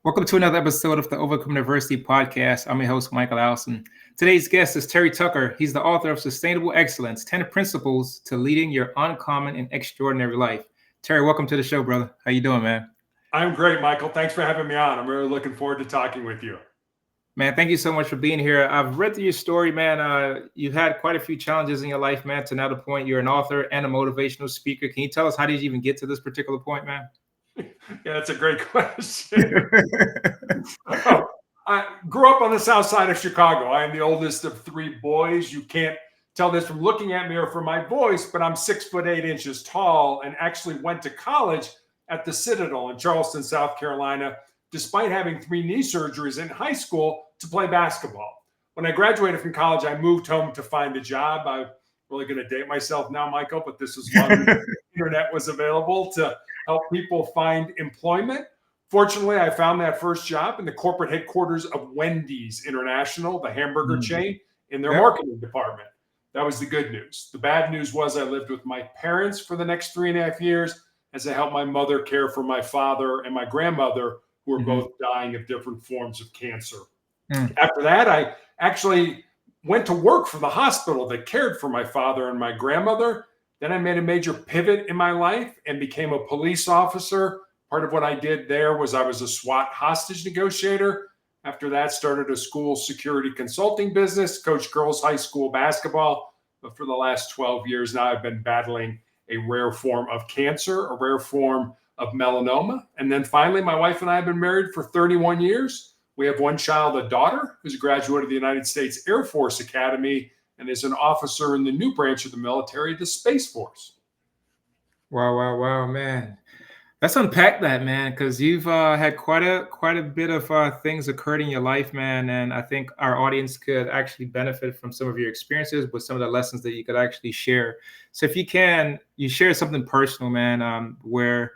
Welcome to another episode of the Overcome University podcast. I'm your host, Michael Allison. Today's guest is Terry Tucker. He's the author of Sustainable Excellence, 10 Principles to Leading Your Uncommon and Extraordinary Life. Terry, welcome to the show, brother. How you doing, man? I'm great, Michael. Thanks for having me on. I'm really looking forward to talking with you. Man, thank you so much for being here. I've read through your story, man. You've had quite a few challenges in your life, man, to now the point you're an author and a motivational speaker. Can you tell us how did you even get to this particular point, man? Yeah, that's a great question. I grew up on the south side of Chicago. I am the oldest of three boys. You can't tell this from looking at me or from my voice, but I'm 6'8" tall and actually went to college at the Citadel in Charleston, South Carolina, despite having 3 knee surgeries in high school to play basketball. When I graduated from college, I moved home to find a job. I'm really going to date myself now, Michael, but this is when the internet was available to help people find employment. Fortunately, I found that first job in the corporate headquarters of Wendy's International, the hamburger chain, in their marketing department. That was the good news. The bad news was I lived with my parents for the next 3.5 years as I helped my mother care for my father and my grandmother, who were both dying of different forms of cancer. After that, I actually went to work for the hospital that cared for my father and my grandmother. Then I made a major pivot in my life and became a police officer. Part of what I did there was I was a SWAT hostage negotiator. After that, started a school security consulting business, coached girls high school basketball. But for the last 12 years now, I've been battling a rare form of cancer, a rare form of melanoma. And then finally, my wife and I have been married for 31 years. We have one child, a daughter, who's a graduate of the United States Air Force Academy and is an officer in the new branch of the military, the Space Force. Wow, man. Let's unpack that, man, because you've had quite a bit of things occurred in your life, man, and I think our audience could actually benefit from some of your experiences with some of the lessons that you could actually share. So if you can, you share something personal, man, where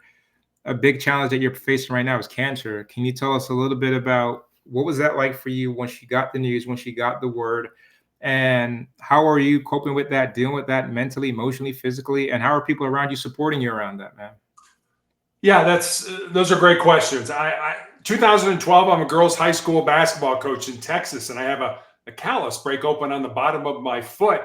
a big challenge that you're facing right now is cancer. Can you tell us a little bit about what was that like for you once you got the news, once you got the word, and how are you coping with that, dealing with that mentally, emotionally, physically, and how are people around you supporting you around that, man? Yeah, those are great questions. 2012, I'm a girls' high school basketball coach in Texas, and I have a callus break open on the bottom of my foot.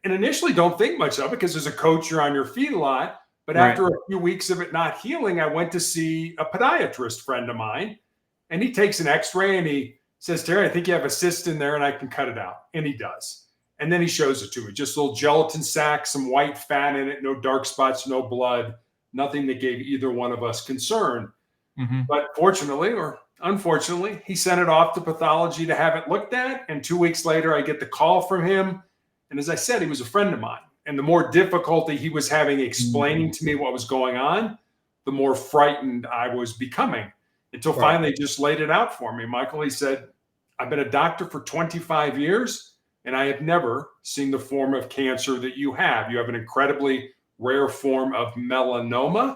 And initially, don't think much of it because as a coach, you're on your feet a lot. But after a few weeks of it not healing, I went to see a podiatrist friend of mine, and he takes an X-ray and he says, "Terry, I think you have a cyst in there, and I can cut it out." And he does. And then he shows it to me, just a little gelatin sac, some white fat in it, no dark spots, no blood. Nothing that gave either one of us concern. But fortunately or unfortunately, he sent it off to pathology to have it looked at. And 2 weeks later, I get the call from him. And as I said, he was a friend of mine. And the more difficulty he was having explaining to me what was going on, the more frightened I was becoming until finally he just laid it out for me. Michael, he said, "I've been a doctor for 25 years, and I have never seen the form of cancer that you have. You have an incredibly rare form of melanoma.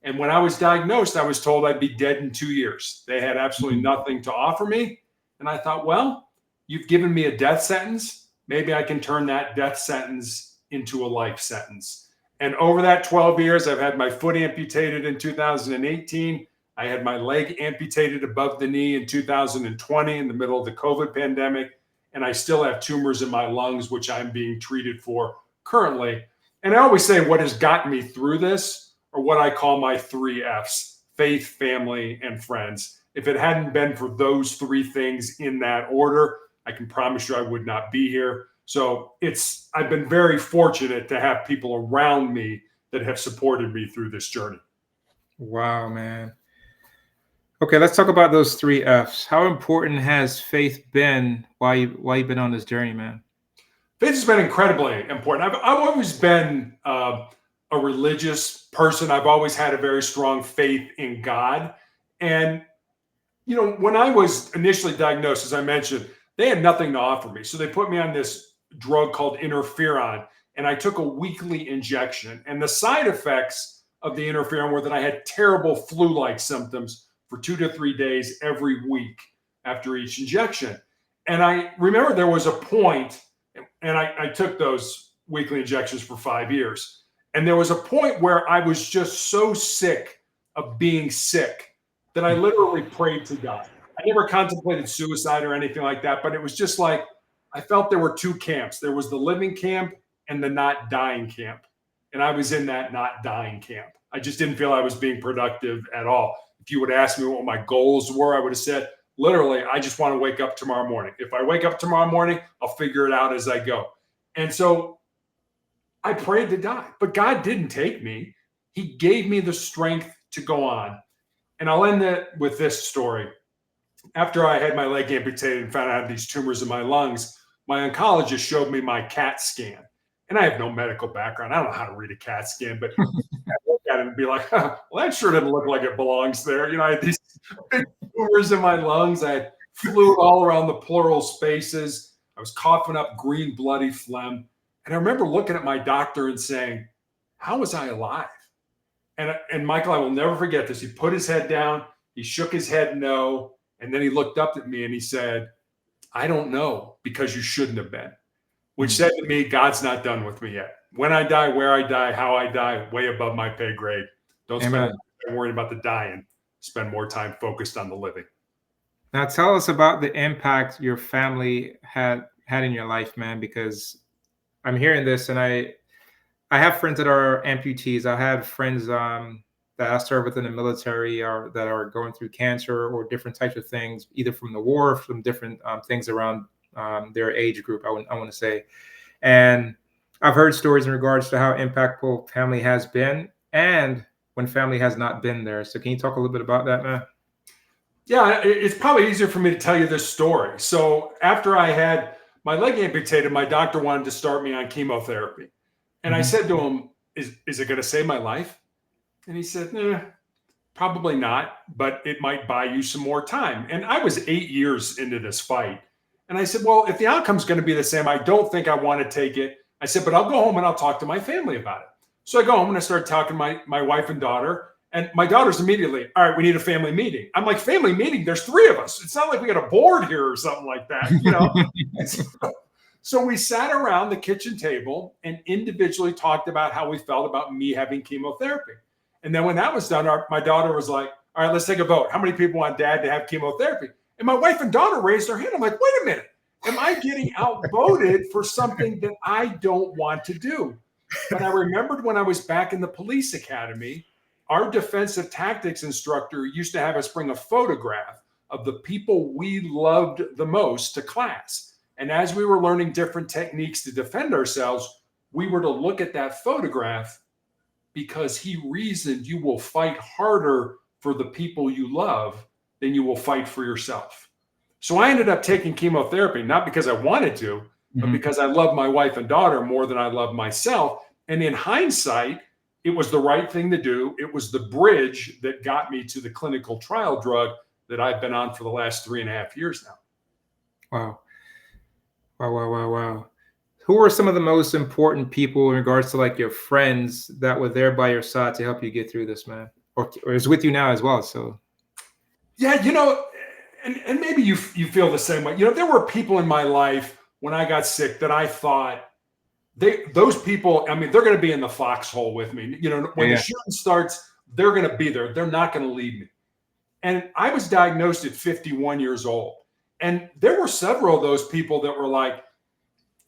And when I was diagnosed, I was told I'd be dead in 2 years. They had absolutely nothing to offer me. And I thought, well, you've given me a death sentence. Maybe I can turn that death sentence into a life sentence." And over that 12 years, I've had my foot amputated in 2018. I had my leg amputated above the knee in 2020 in the middle of the COVID pandemic. And I still have tumors in my lungs, which I'm being treated for currently. And I always say what has gotten me through this are what I call my 3 F's: faith, family, and friends. If it hadn't been for those 3 things in that order, I can promise you I would not be here. So I've been very fortunate to have people around me that have supported me through this journey. Wow, man. Okay, let's talk about those 3 F's. How important has faith been while you've been on this journey, man? Faith has been incredibly important. I've always been a religious person. I've always had a very strong faith in God. And, when I was initially diagnosed, as I mentioned, they had nothing to offer me. So they put me on this drug called interferon, and I took a weekly injection. And the side effects of the interferon were that I had terrible flu-like symptoms for 2 to 3 days every week after each injection. And I remember there was a point, and I took those weekly injections for 5 years. And there was a point where I was just so sick of being sick. that I literally prayed to God. I never contemplated suicide or anything like that, but it was just like I felt there were two camps. There was the living camp and the not dying camp. And I was in that not dying camp. I just didn't feel I was being productive at all. If you would ask me what my goals were, I would have said, literally, I just want to wake up tomorrow morning. If I wake up tomorrow morning, I'll figure it out as I go. And so I prayed to die, but God didn't take me. He gave me the strength to go on. And I'll end it with this story. After I had my leg amputated and found out I had these tumors in my lungs, my oncologist showed me my CAT scan. And I have no medical background. I don't know how to read a CAT scan, but I look at it and be like, well, that sure doesn't look like it belongs there. You know, I had these big tumors in my lungs. I had fluid all around the pleural spaces. I was coughing up green, bloody phlegm. And I remember looking at my doctor and saying, how was I alive? And Michael, I will never forget this. He put his head down. He shook his head no. And then he looked up at me and he said, I don't know, because you shouldn't have been. Which said to me, God's not done with me yet. When I die, where I die, how I die, way above my pay grade. Don't spend time worrying about the dying. Spend more time focused on the living. Now tell us about the impact your family had in your life, man, because I'm hearing this and I have friends that are amputees. I have friends that I serve within the military or that are going through cancer or different types of things, either from the war or from different things around their age group, I want to say. And I've heard stories in regards to how impactful family has been and when family has not been there. So can you talk a little bit about that, man? Yeah, it's probably easier for me to tell you this story. So after I had my leg amputated, my doctor wanted to start me on chemotherapy. And I said to him, is it going to save my life? And he said, probably not, but it might buy you some more time. And I was 8 years into this fight. And I said, well, if the outcome's going to be the same, I don't think I want to take it. I said, but I'll go home and I'll talk to my family about it. So I go home and I start talking to my wife and daughter. And my daughter's immediately, all right, we need a family meeting. I'm like, family meeting? There's 3 of us. It's not like we got a board here or something like that, you know? So we sat around the kitchen table and individually talked about how we felt about me having chemotherapy. And then when that was done, my daughter was like, all right, let's take a vote. How many people want dad to have chemotherapy? And my wife and daughter raised their hand. I'm like, wait a minute. Am I getting outvoted for something that I don't want to do? But I remembered when I was back in the police academy, our defensive tactics instructor used to have us bring a photograph of the people we loved the most to class. And as we were learning different techniques to defend ourselves, we were to look at that photograph because he reasoned you will fight harder for the people you love than you will fight for yourself. So I ended up taking chemotherapy, not because I wanted to, but because I love my wife and daughter more than I love myself. And in hindsight, it was the right thing to do. It was the bridge that got me to the clinical trial drug that I've been on for the last 3.5 years now. Wow. Wow. Who were some of the most important people in regards to like your friends that were there by your side to help you get through this, man? Or is with you now as well? So yeah, you know, and maybe you feel the same way. You know, there were people in my life when I got sick that I thought those people, I mean, they're going to be in the foxhole with me. You know, when the shooting starts, they're going to be there. They're not going to leave me. And I was diagnosed at 51 years old. And there were several of those people that were like,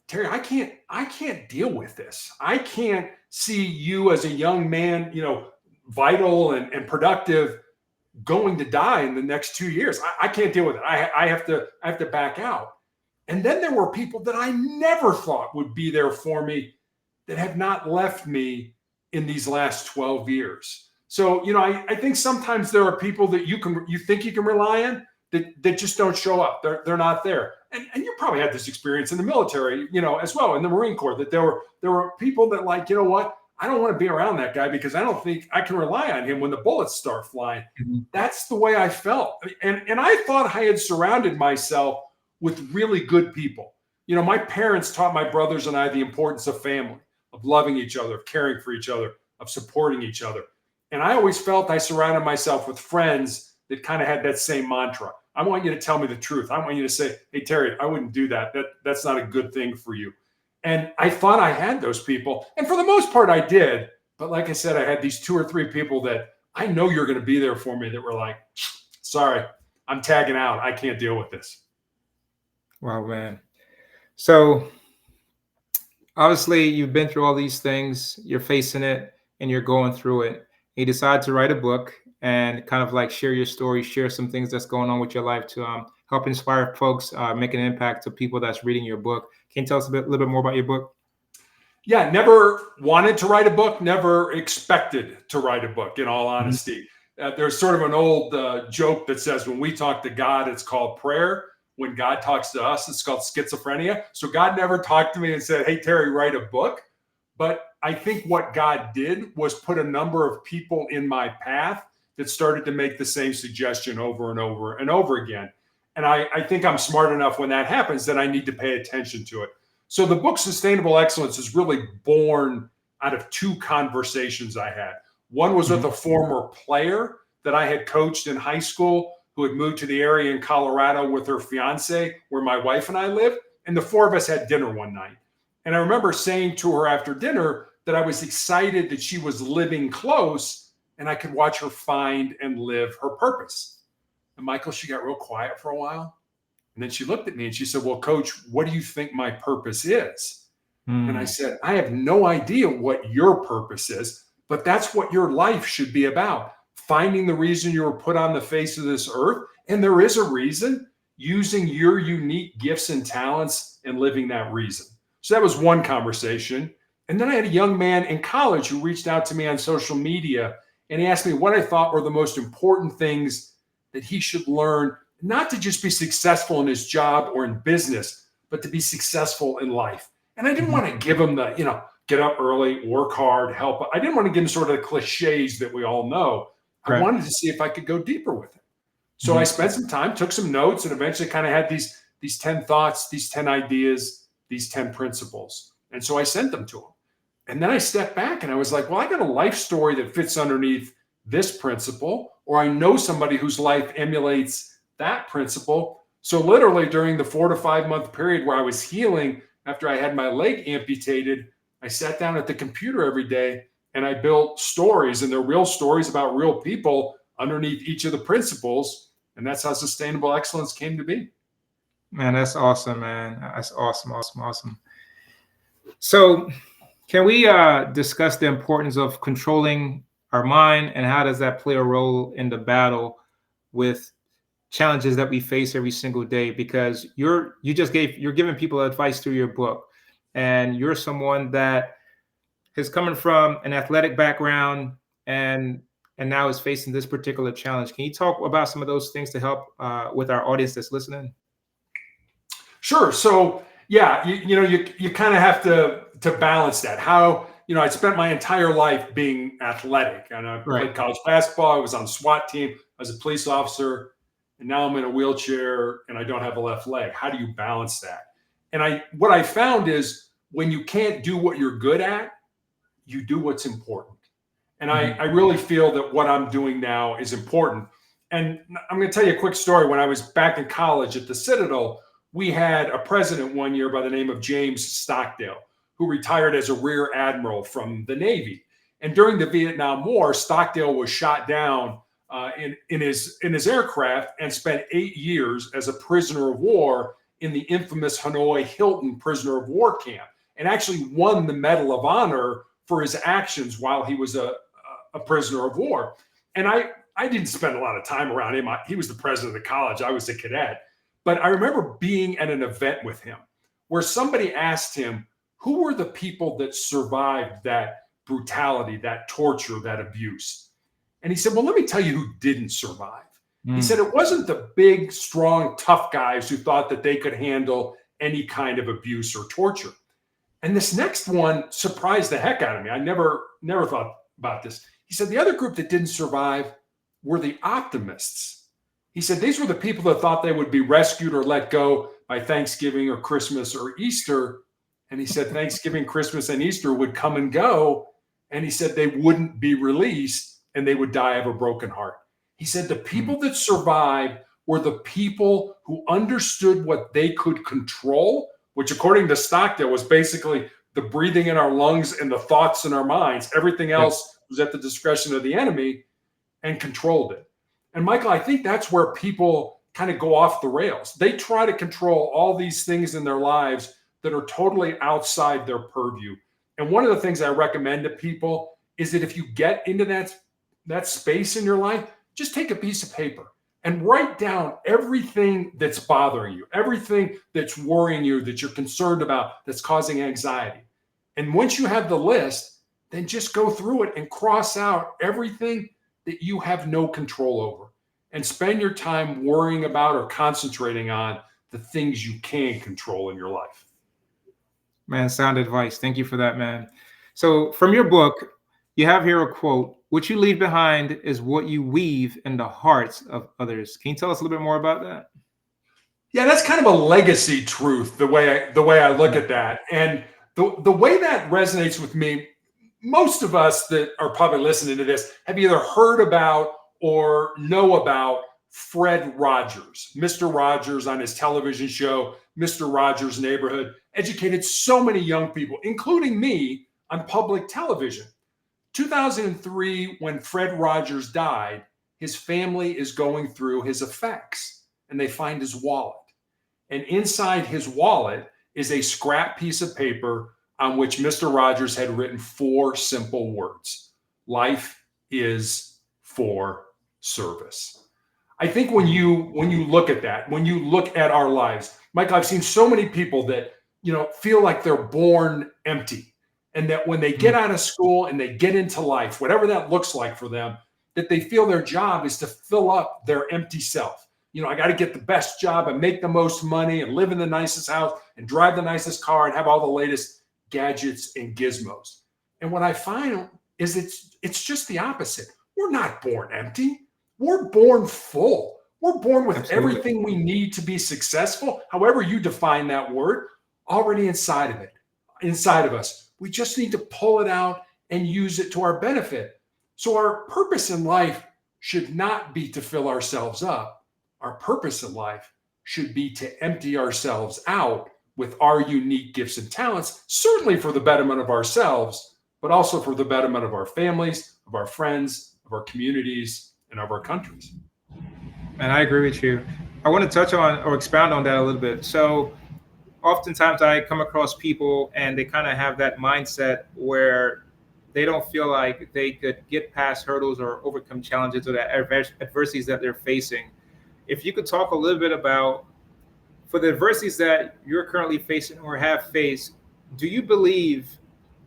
Terry, I can't deal with this. I can't see you as a young man, you know, vital and productive going to die in the next 2 years. I can't deal with it. I have to back out. And then there were people that I never thought would be there for me that have not left me in these last 12 years. So, you know, I think sometimes there are people that you think you can rely on that just don't show up. They're not there. And you probably had this experience in the military, you know, as well, in the Marine Corps, that there were people that like, you know what, I don't want to be around that guy because I don't think I can rely on him when the bullets start flying. That's the way I felt. And I thought I had surrounded myself with really good people. You know, my parents taught my brothers and I the importance of family, of loving each other, of caring for each other, of supporting each other. And I always felt I surrounded myself with friends that kind of had that same mantra. I want you to tell me the truth. I want you to say, hey, Terry, I wouldn't do that. That's not a good thing for you. And I thought I had those people. And for the most part, I did. But like I said, I had these 2 or 3 people that I know you're going to be there for me, that were like, sorry, I'm tagging out. I can't deal with this. Wow, man. So obviously you've been through all these things, you're facing it and you're going through it. You decide to write a book and kind of like share your story, share some things that's going on with your life to help inspire folks, make an impact to people that's reading your book. Can you tell us little bit more about your book? Yeah, never wanted to write a book, never expected to write a book, in all Mhm. honesty. There's sort of an old joke that says when we talk to God, it's called prayer. When God talks to us, it's called schizophrenia. So God never talked to me and said, hey, Terry, write a book. But I think what God did was put a number of people in my path that started to make the same suggestion over and over and over again. And I think I'm smart enough when that happens that I need to pay attention to it. So the book Sustainable Excellence is really born out of two conversations I had. One was with Mhm. a former player that I had coached in high school who had moved to the area in Colorado with her fiance, where my wife and I live. And the four of us had dinner one night. And I remember saying to her after dinner that I was excited that she was living close and I could watch her find and live her purpose. And Michael, she got real quiet for a while. And then she looked at me and she said, well, Coach, what do you think my purpose is? And I Mm. said, I have no idea what your purpose is, but that's what your life should be about. Finding the reason you were put on the face of this earth. And there is a reason, using your unique gifts and talents and living that reason. So that was one conversation. And then I had a young man in college who reached out to me on social media and he asked me what I thought were the most important things that he should learn, not to just be successful in his job or in business, but to be successful in life. And I didn't Mhm. want to give him the, get up early, work hard, help. I didn't want to give him sort of the cliches that we all know. I Right. wanted to see if I could go deeper with it. So I Mhm. spent some time, took some notes, and eventually kind of had these 10 thoughts, these 10 ideas, these 10 principles. And so I sent them to him. And then I stepped back and I was like, well, I got a life story that fits underneath this principle, or I know somebody whose life emulates that principle. So literally during the 4 to 5 month period where I was healing after I had my leg amputated, I sat down at the computer every day and I built stories, and they're real stories about real people underneath each of the principles. And that's how sustainable excellence came to be. Man, that's awesome, man. That's awesome, awesome, awesome. So, can we discuss the importance of controlling our mind and how does that play a role in the battle with challenges that we face every single day? Because you're giving people advice through your book, and you're someone that is coming from an athletic background and now is facing this particular challenge. Can you talk about some of those things to help with our audience that's listening? Sure. So yeah, you kind of have to balance that. How, I spent my entire life being athletic, and I Right. played college basketball. I was on SWAT team. I was a police officer, and now I'm in a wheelchair and I don't have a left leg. How do you balance that? And what I found is when you can't do what you're good at, you do what's important. And Mhm. I really feel that what I'm doing now is important. And I'm going to tell you a quick story. When I was back in college at the Citadel, we had a president one year by the name of James Stockdale, who retired as a rear admiral from the Navy. And during the Vietnam War, Stockdale was shot down in his aircraft and spent 8 years as a prisoner of war in the infamous Hanoi Hilton prisoner of war camp, and actually won the Medal of Honor for his actions while he was a prisoner of war. And I didn't spend a lot of time around him. He was the president of the college. I was a cadet. But I remember being at an event with him where somebody asked him, who were the people that survived that brutality, that torture, that abuse? And he said, well, let me tell you who didn't survive. He said, Mm. it wasn't the big, strong, tough guys who thought that they could handle any kind of abuse or torture. And this next one surprised the heck out of me. I never thought about this. He said the other group that didn't survive were the optimists. He said these were the people that thought they would be rescued or let go by Thanksgiving or Christmas or Easter. And he said Thanksgiving, Christmas, and Easter would come and go. And he said they wouldn't be released and they would die of a broken heart. He said the Mm. people that survived were the people who understood what they could control, which according to Stockdale was basically the breathing in our lungs and the thoughts in our minds. Everything Yeah. else was at the discretion of the enemy. and controlled it. And Michael, I think that's where people kind of go off the rails. They try to control all these things in their lives that are totally outside their purview. And one of the things I recommend to people is that if you get into that space in your life, just take a piece of paper and write down everything that's bothering you, everything that's worrying you, that you're concerned about, that's causing anxiety. And once you have the list, then just go through it and cross out everything that you have no control over, and spend your time worrying about or concentrating on the things you can control in your life. Man, sound advice. Thank you for that, man. So, from your book, you have here a quote: "What you leave behind is what you weave in the hearts of others." Can you tell us a little bit more about that? Yeah, that's kind of a legacy truth, the way I look at that. And the way that resonates with me, most of us that are probably listening to this have either heard about or know about Fred Rogers. Mr. Rogers on his television show, Mr. Rogers' Neighborhood, educated so many young people, including me, on public television. 2003, when Fred Rogers died, his family is going through his effects and they find his wallet. And inside his wallet is a scrap piece of paper on which Mr. Rogers had written 4 simple words: "Life is for service." I think when you look at that, when you look at our lives, Michael, I've seen so many people that, feel like they're born empty, and that when they get out of school and they get into life, whatever that looks like for them, that they feel their job is to fill up their empty self. I got to get the best job and make the most money and live in the nicest house and drive the nicest car and have all the latest gadgets and gizmos. And what I find is it's just the opposite. We're not born empty. We're born full. We're born with Absolutely. everything we need to be successful, however you define that word, already inside of us. We just need to pull it out and use it to our benefit. So our purpose in life should not be to fill ourselves up. Our purpose in life should be to empty ourselves out with our unique gifts and talents, certainly for the betterment of ourselves, but also for the betterment of our families, of our friends, of our communities, and of our countries. And I agree with you. I want to touch on or expound on that a little bit. So, oftentimes I come across people and they kind of have that mindset where they don't feel like they could get past hurdles or overcome challenges or the adversities that they're facing. If you could talk a little bit about, for the adversities that you're currently facing or have faced, do you believe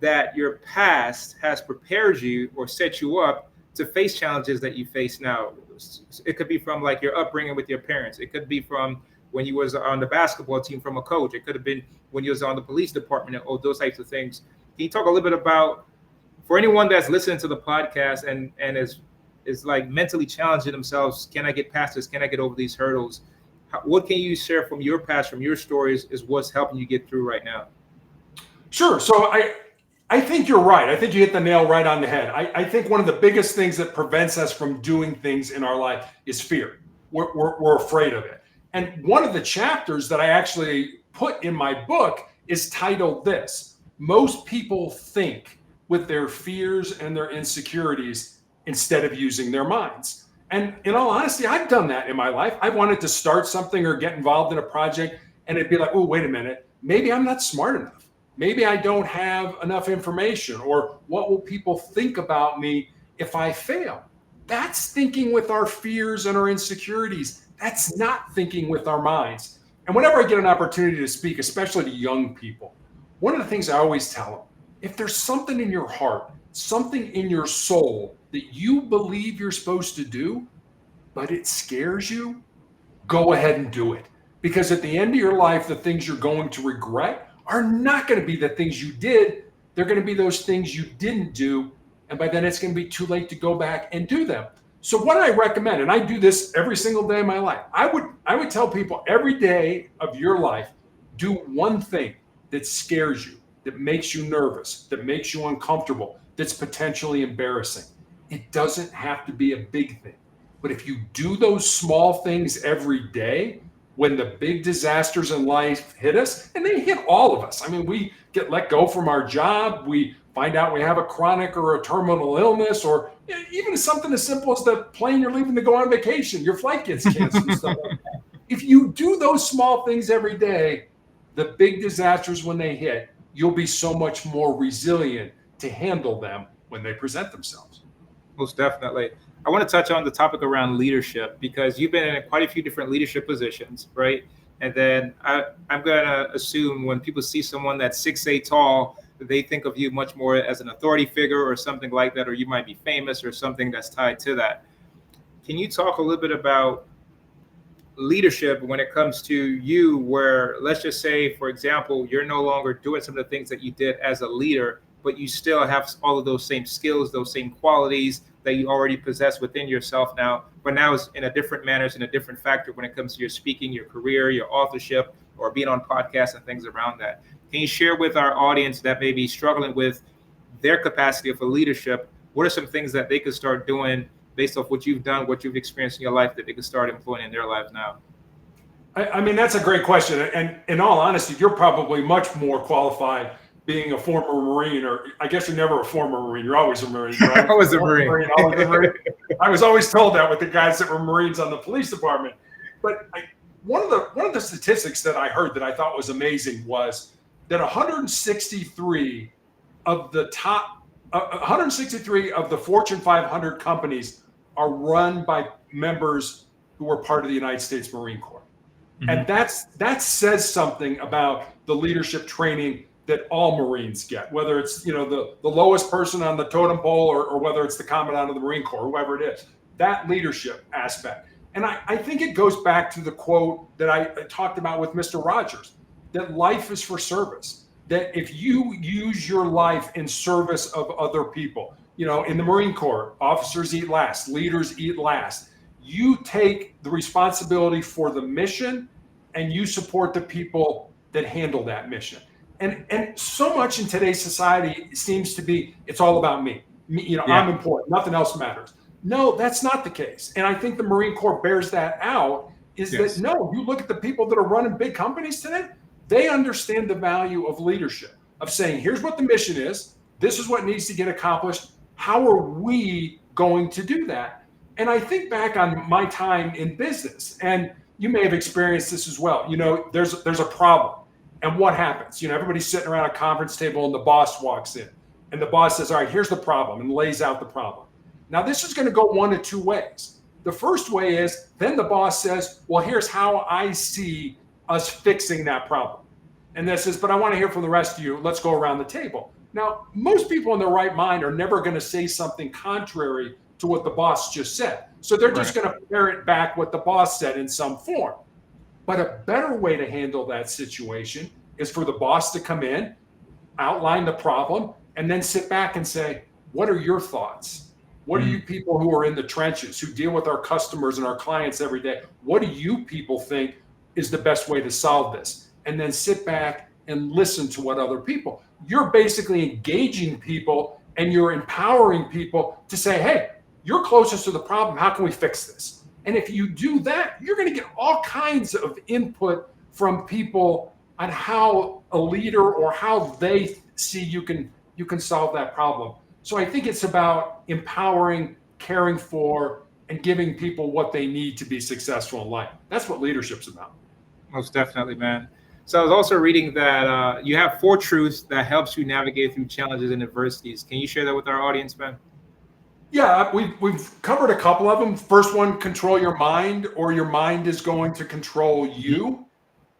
that your past has prepared you or set you up to face challenges that you face now? It could be from like your upbringing with your parents. It could be from when you was on the basketball team from a coach. It could have been when you was on the police department or those types of things. Can you talk a little bit about, for anyone that's listening to the podcast and is like mentally challenging themselves, can I get past this? Can I get over these hurdles? What can you share from your past, from your stories, is what's helping you get through right now? Sure. So I think you're right. I think you hit the nail right on the head. I think one of the biggest things that prevents us from doing things in our life is fear. We're afraid of it. And one of the chapters that I actually put in my book is titled this: "Most people think with their fears and their insecurities instead of using their minds." And in all honesty, I've done that in my life. I wanted to start something or get involved in a project, and it'd be like, oh, wait a minute, maybe I'm not smart enough. Maybe I don't have enough information, or what will people think about me if I fail? That's thinking with our fears and our insecurities. That's not thinking with our minds. And whenever I get an opportunity to speak, especially to young people, one of the things I always tell them, if there's something in your heart, something in your soul that you believe you're supposed to do, but it scares you, go ahead and do it. Because at the end of your life, the things you're going to regret are not going to be the things you did. They're going to be those things you didn't do. And by then it's going to be too late to go back and do them. So what I recommend, and I do this every single day of my life, I would tell people every day of your life, do one thing that scares you, that makes you nervous, that makes you uncomfortable, that's potentially embarrassing. It doesn't have to be a big thing. But if you do those small things every day, when the big disasters in life hit us, and they hit all of us. I mean, we get let go from our job. We find out we have a chronic or a terminal illness, or even something as simple as the plane you're leaving to go on vacation, your flight gets canceled and stuff like that. If you do those small things every day, the big disasters, when they hit, you'll be so much more resilient to handle them when they present themselves. Most definitely. I want to touch on the topic around leadership because you've been in quite a few different leadership positions, right? And then I'm going to assume when people see someone that's 6'8" tall, they think of you much more as an authority figure or something like that, or you might be famous or something that's tied to that. Can you talk a little bit about leadership when it comes to you, where let's just say, for example, you're no longer doing some of the things that you did as a leader, but you still have all of those same skills, those same qualities that you already possess within yourself now, but now it's in a different manner, it's in a different factor when it comes to your speaking, your career, your authorship, or being on podcasts and things around that. Can you share with our audience that may be struggling with their capacity for leadership? What are some things that they could start doing based off what you've done, what you've experienced in your life, that they could start employing in their lives now? I mean, that's a great question. And in all honesty, you're probably much more qualified being a former Marine, or I guess you're never a former Marine. You're always a Marine, right? I was a Marine. Always a Marine. I was always told that with the guys that were Marines on the police department. But one of the statistics that I heard that I thought was amazing was that 163 of the Fortune 500 companies are run by members who were part of the United States Marine Corps. Mm-hmm. And that says something about the leadership training that all Marines get, whether it's the lowest person on the totem pole or whether it's the commandant of the Marine Corps, whoever it is, that leadership aspect. And I think it goes back to the quote that I talked about with Mr. Rogers, that life is for service, that if you use your life in service of other people, in the Marine Corps, officers eat last, leaders eat last. You take the responsibility for the mission and you support the people that handle that mission. And so much in today's society seems to be, it's all about me. Yeah. I'm important. Nothing else matters. No, that's not the case. And I think the Marine Corps bears that out, is that no, you look at the people that are running big companies today, they understand the value of leadership, of saying, here's what the mission is. This is what needs to get accomplished. How are we going to do that? And I think back on my time in business, and you may have experienced this as well. There's a problem. And what happens? Everybody's sitting around a conference table and the boss walks in. And the boss says, all right, here's the problem, and lays out the problem. Now, this is going to go one of two ways. The first way is then the boss says, well, here's how I see us fixing that problem. And this is, but I want to hear from the rest of you. Let's go around the table. Now, most people in their right mind are never going to say something contrary to what the boss just said. So they're just going to parrot back what the boss said in some form. But a better way to handle that situation is for the boss to come in, outline the problem, and then sit back and say, what are your thoughts? What are you people who are in the trenches, who deal with our customers and our clients every day? What do you people think is the best way to solve this? And then sit back and listen to what other people. You're basically engaging people and you're empowering people to say, hey, you're closest to the problem. How can we fix this? And if you do that, you're going to get all kinds of input from people on how a leader or how they see you can solve that problem. So I think it's about empowering, caring for, and giving people what they need to be successful in life. That's what leadership's about. Most definitely, man. So I was also reading that you have 4 truths that helps you navigate through challenges and adversities. Can you share that with our audience, man? Yeah, we've covered a couple of them. First one, control your mind, or your mind is going to control you.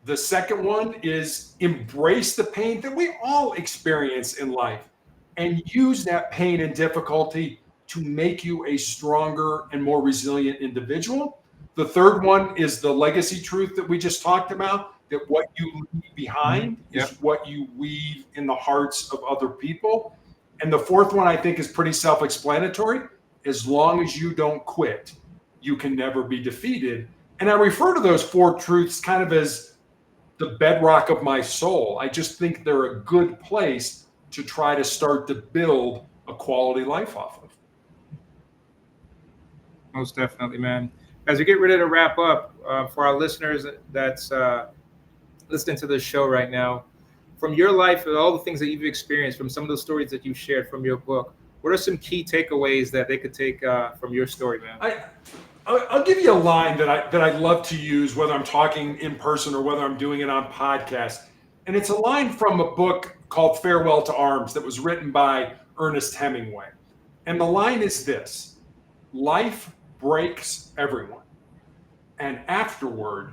The second one is embrace the pain that we all experience in life and use that pain and difficulty to make you a stronger and more resilient individual. The third one is the legacy truth that we just talked about, that what you leave behind is what you weave in the hearts of other people. And the fourth one, I think, is pretty self-explanatory. As long as you don't quit, you can never be defeated. And I refer to those 4 truths kind of as the bedrock of my soul. I just think they're a good place to try to start to build a quality life off of. Most definitely, man. As we get ready to wrap up, for our listeners that's listening to this show right now, from your life and all the things that you've experienced, from some of the stories that you've shared from your book, what are some key takeaways that they could take from your story, man? I'll give you a line that I love to use, whether I'm talking in person or whether I'm doing it on podcast. And it's a line from a book called Farewell to Arms that was written by Ernest Hemingway. And the line is this: life breaks everyone, and afterward,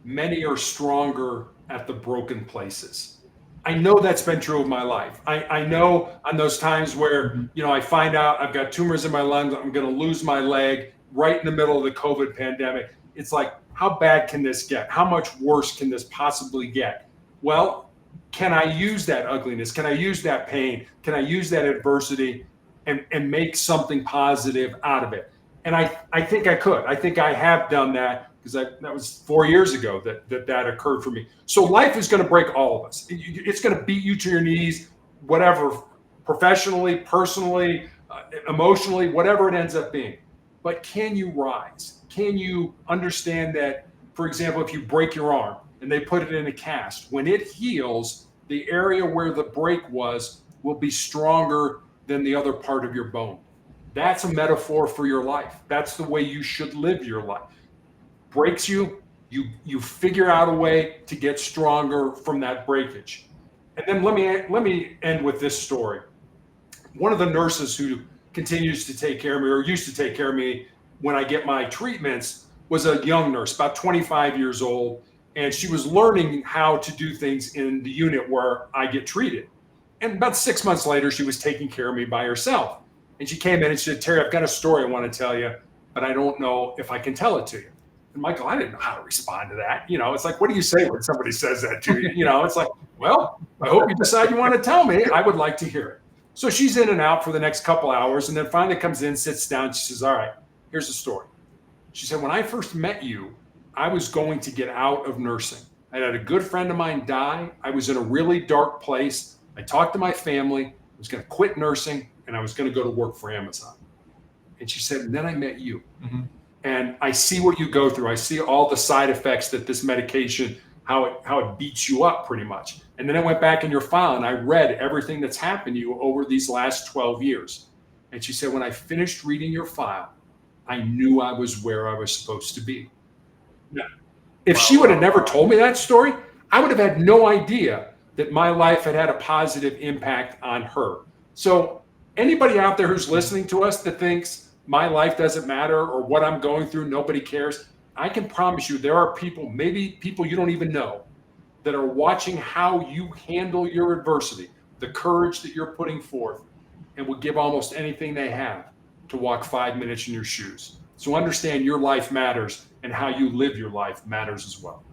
many are stronger at the broken places. I know that's been true of my life. I know on those times where, I find out I've got tumors in my lungs, I'm going to lose my leg right in the middle of the COVID pandemic. It's like, how bad can this get? How much worse can this possibly get? Well, can I use that ugliness? Can I use that pain? Can I use that adversity and make something positive out of it? And I think I could. I think I have done that, because that was 4 years ago that occurred for me. So life is going to break all of us. It's going to beat you to your knees, whatever, professionally, personally, emotionally, whatever it ends up being. But can you rise? Can you understand that, for example, if you break your arm and they put it in a cast, when it heals, the area where the break was will be stronger than the other part of your bone. That's a metaphor for your life. That's the way you should live your life. Breaks you, you figure out a way to get stronger from that breakage. And then let me end with this story. One of the nurses who continues to take care of me, or used to take care of me when I get my treatments, was a young nurse, about 25 years old, and she was learning how to do things in the unit where I get treated. And about 6 months later, she was taking care of me by herself. And she came in and she said, "Terry, I've got a story I want to tell you, but I don't know if I can tell it to you." And Michael, I didn't know how to respond to that. It's like, what do you say when somebody says that to you? It's like, well, I hope you decide you want to tell me. I would like to hear it. So she's in and out for the next couple hours, and then finally comes in, sits down. She says, "All right, here's the story." She said, "When I first met you, I was going to get out of nursing. I had a good friend of mine die. I was in a really dark place. I talked to my family. I was going to quit nursing, and I was going to go to work for Amazon." And she said, "And then I met you. Mm-hmm. And I see what you go through. I see all the side effects that this medication, how it beats you up pretty much. And then I went back in your file and I read everything that's happened to you over these last 12 years. And she said, when I finished reading your file, I knew I was where I was supposed to be." Now, if she would have never told me that story, I would have had no idea that my life had had a positive impact on her. So anybody out there who's listening to us that thinks my life doesn't matter or what I'm going through, nobody cares, I can promise you there are people, maybe people you don't even know, that are watching how you handle your adversity, the courage that you're putting forth, and would give almost anything they have to walk 5 minutes in your shoes. So understand your life matters, and how you live your life matters as well.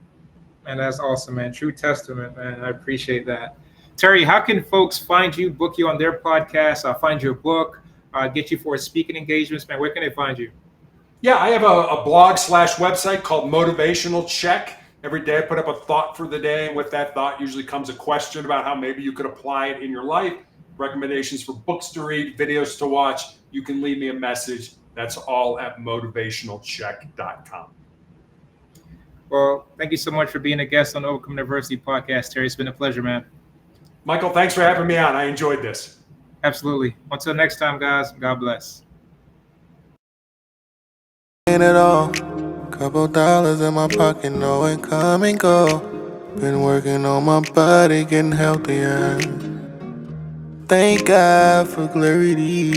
And that's awesome, man. True testament, man. I appreciate that. Terry, how can folks find you, book you on their podcast, find your book, get you for speaking engagements, man? Where can they find you? Yeah, I have a blog/website called Motivational Check. Every day I put up a thought for the day, and with that thought usually comes a question about how maybe you could apply it in your life, recommendations for books to read, videos to watch. You can leave me a message. That's all at motivationalcheck.com. Well, thank you so much for being a guest on the Overcome University podcast, Terry. It's been a pleasure, man. Michael, thanks for having me on. I enjoyed this. Absolutely. Until next time, guys, God bless. Ain't it all? Couple dollars in my pocket, no income and go. Been working on my body, getting healthier. Thank God for clarity.